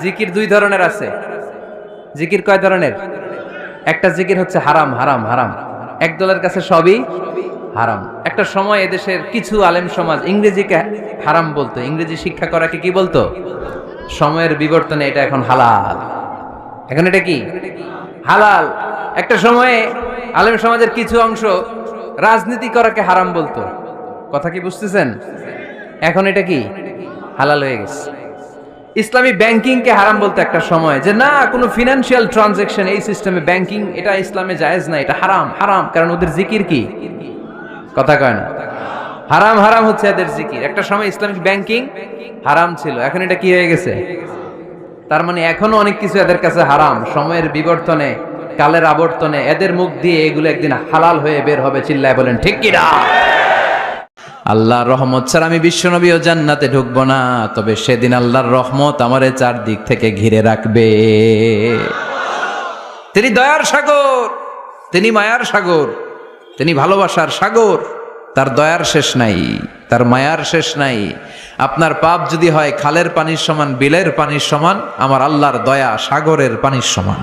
জিকির দুই ধরনের আছে। জিকির কয় ধরনের? একটা জিকির হচ্ছে হারাম হারাম হারাম, একদলের কাছে সবই হারাম। একটা সময় এদেশের কিছু আলেম সমাজ ইংরেজিকে হারাম বলতো, ইংরেজি শিক্ষা করাকে কি বলতো? সময়ের বিবর্তনে এটা এখন হালাল। এখন এটা কি হালাল। একটা সময়ে আলেম সমাজের কিছু অংশ রাজনীতি করাকে হারাম বলতো, কথা কি বুঝতেছেন? এখন এটা কি হালাল হয়ে গেছে। ইসলামী ব্যাংকিং কে হারাম বলতে একটা সময়, যে না কোনো ফিনান্সিয়াল ট্রানজাকশন এই সিস্টেমে ব্যাংকিং এটা ইসলামে জায়েজ না, এটা হারাম হারাম, কারণ ওদের জিকির কি, কথা কয় না, হারাম হারাম হচ্ছে এদের জিকির। একটা সময় ইসলামিক ব্যাংকিং হারাম ছিল, এখন এটা কি হয়ে গেছে? তার মানে এখনো অনেক কিছু এদের কাছে হারাম। সময়ের বিবর্তনে, কালের আবর্তনে এদের মুখ দিয়ে এগুলো একদিন হালাল হয়ে বের হবে। চিল্লায় বলেন ঠিক কি না? আল্লাহর রহমত ছাড়া আমি বিশ্বনবীও জান্নাতে ঢুকবো না, তবে সেদিন আল্লাহর রহমত আমারে চারদিক থেকে ঘিরে রাখবে। তিনি দয়ার সাগর, তিনি মায়ার সাগর, তিনি ভালোবাসার সাগর। তার দয়ার শেষ নাই, তার মায়ার শেষ নাই। আপনার পাপ যদি হয় খালের পানির সমান, বিলের পানির সমান, আমার আল্লাহর দয়া সাগরের পানির সমান।